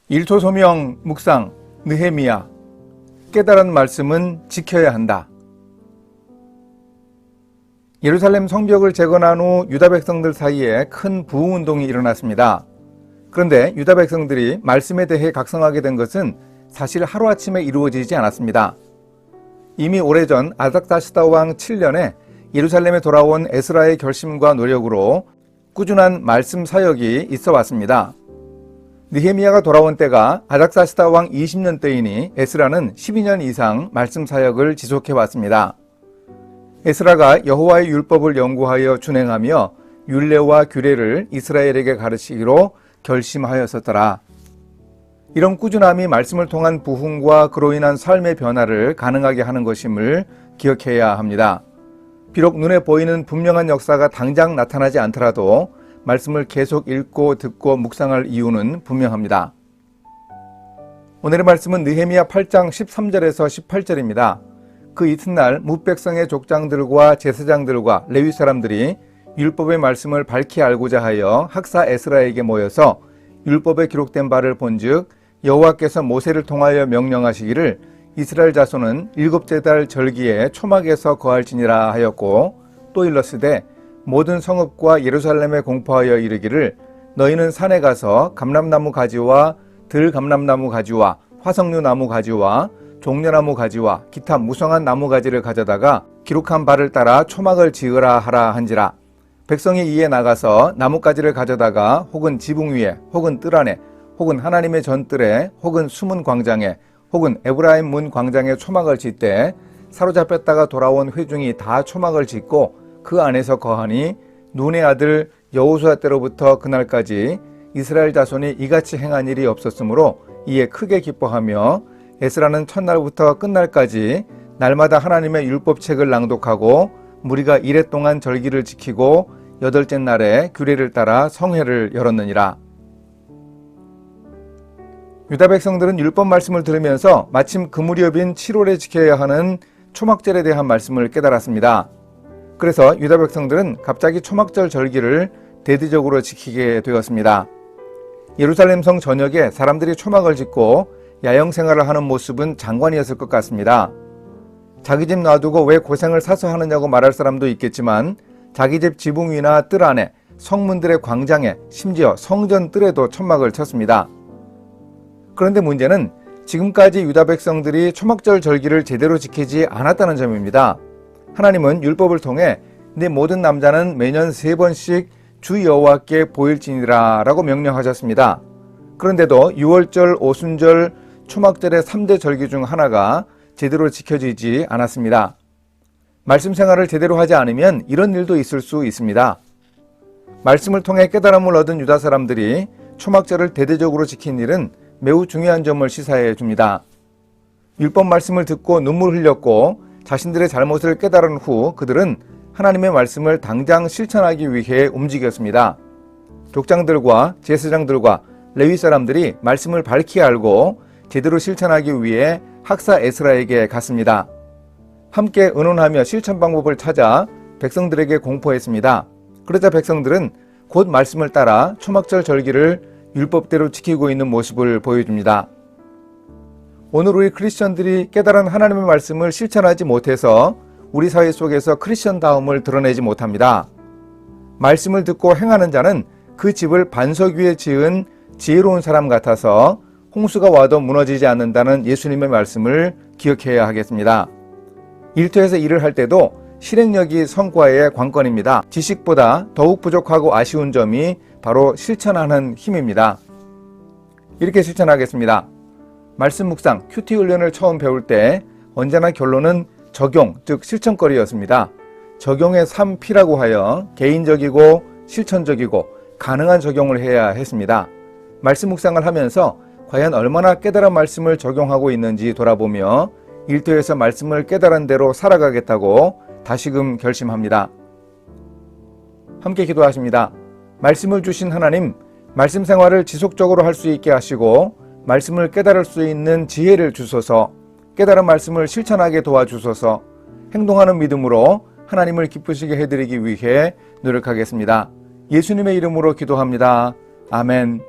일토 소명 묵상 느헤미야. 깨달은 말씀은 지켜야 한다. 예루살렘 성벽을 재건한 후 유다 백성들 사이에 큰 부흥운동이 일어났습니다. 그런데 유다 백성들이 말씀에 대해 각성하게 된 것은 사실 하루아침에 이루어지지 않았습니다. 이미 오래전 아닥사스다 왕 7년에 예루살렘에 돌아온 에스라의 결심과 노력으로 꾸준한 말씀 사역이 있어 왔습니다. 느헤미야가 돌아온 때가 아닥사스다 왕 20년 때이니 에스라는 12년 이상 말씀 사역을 지속해 왔습니다. 에스라가 여호와의 율법을 연구하여 준행하며 율례와 규례를 이스라엘에게 가르치기로 결심하였었더라. 이런 꾸준함이 말씀을 통한 부흥과 그로 인한 삶의 변화를 가능하게 하는 것임을 기억해야 합니다. 비록 눈에 보이는 분명한 역사가 당장 나타나지 않더라도 말씀을 계속 읽고 듣고 묵상할 이유는 분명합니다. 오늘의 말씀은 느헤미야 8장 13절에서 18절입니다. 그 이튿날 뭇백성의 족장들과 제사장들과 레위 사람들이 율법의 말씀을 밝히 알고자 하여 학사 에스라에게 모여서 율법에 기록된 바를 본즉 여호와께서 모세를 통하여 명령하시기를 이스라엘 자손은 일곱째 달 절기에 초막에서 거할지니라 하였고, 또 일렀으되 모든 성읍과 예루살렘에 공포하여 이르기를 너희는 산에 가서 감람나무 가지와 들감람나무 가지와 화석류 나무 가지와 종려나무 가지와 기타 무성한 나무 가지를 가져다가 기록한 바를 따라 초막을 지으라 하라 한지라. 백성이 이에 나가서 나뭇가지를 가져다가 혹은 지붕 위에 혹은 뜰 안에 혹은 하나님의 전뜰에 혹은 숨은 광장에 혹은 에브라임 문 광장에 초막을 짓되 사로잡혔다가 돌아온 회중이 다 초막을 짓고 그 안에서 거하니 눈의 아들 여호수아 때로부터 그날까지 이스라엘 자손이 이같이 행한 일이 없었으므로 이에 크게 기뻐하며 에스라는 첫날부터 끝날까지 날마다 하나님의 율법책을 낭독하고 무리가 이레 동안 절기를 지키고 여덟째 날에 규례를 따라 성회를 열었느니라. 유다 백성들은 율법 말씀을 들으면서 마침 그 무렵인 7월에 지켜야 하는 초막절에 대한 말씀을 깨달았습니다. 그래서 유다 백성들은 갑자기 초막절 절기를 대대적으로 지키게 되었습니다. 예루살렘 성 전역에 사람들이 초막을 짓고 야영 생활을 하는 모습은 장관이었을 것 같습니다. 자기 집 놔두고 왜 고생을 사서 하느냐고 말할 사람도 있겠지만 자기 집 지붕 위나 뜰 안에 성문들의 광장에 심지어 성전 뜰에도 초막을 쳤습니다. 그런데 문제는 지금까지 유다 백성들이 초막절 절기를 제대로 지키지 않았다는 점입니다. 하나님은 율법을 통해 네 모든 남자는 매년 3번씩 주 여호와께 보일지니라 라고 명령하셨습니다. 그런데도 유월절, 오순절, 초막절의 3대 절기 중 하나가 제대로 지켜지지 않았습니다. 말씀 생활을 제대로 하지 않으면 이런 일도 있을 수 있습니다. 말씀을 통해 깨달음을 얻은 유다 사람들이 초막절을 대대적으로 지킨 일은 매우 중요한 점을 시사해 줍니다. 율법 말씀을 듣고 눈물 흘렸고 자신들의 잘못을 깨달은 후 그들은 하나님의 말씀을 당장 실천하기 위해 움직였습니다. 족장들과 제사장들과 레위 사람들이 말씀을 밝히 알고 제대로 실천하기 위해 학사 에스라에게 갔습니다. 함께 의논하며 실천 방법을 찾아 백성들에게 공포했습니다. 그러자 백성들은 곧 말씀을 따라 초막절 절기를 율법대로 지키고 있는 모습을 보여줍니다. 오늘 우리 크리스천들이 깨달은 하나님의 말씀을 실천하지 못해서 우리 사회 속에서 크리스천다움을 드러내지 못합니다. 말씀을 듣고 행하는 자는 그 집을 반석 위에 지은 지혜로운 사람 같아서 홍수가 와도 무너지지 않는다는 예수님의 말씀을 기억해야 하겠습니다. 일터에서 일을 할 때도 실행력이 성과의 관건입니다. 지식보다 더욱 부족하고 아쉬운 점이 바로 실천하는 힘입니다. 이렇게 실천하겠습니다. 말씀 묵상 큐티 훈련을 처음 배울 때 언제나 결론은 적용, 즉 실천거리였습니다. 적용의 3P라고 하여 개인적이고 실천적이고 가능한 적용을 해야 했습니다. 말씀 묵상을 하면서 과연 얼마나 깨달은 말씀을 적용하고 있는지 돌아보며 일터에서 말씀을 깨달은 대로 살아가겠다고 다시금 결심합니다. 함께 기도하십니다. 말씀을 주신 하나님, 말씀 생활을 지속적으로 할 수 있게 하시고 말씀을 깨달을 수 있는 지혜를 주소서, 깨달은 말씀을 실천하게 도와주소서, 행동하는 믿음으로 하나님을 기쁘시게 해드리기 위해 노력하겠습니다. 예수님의 이름으로 기도합니다. 아멘.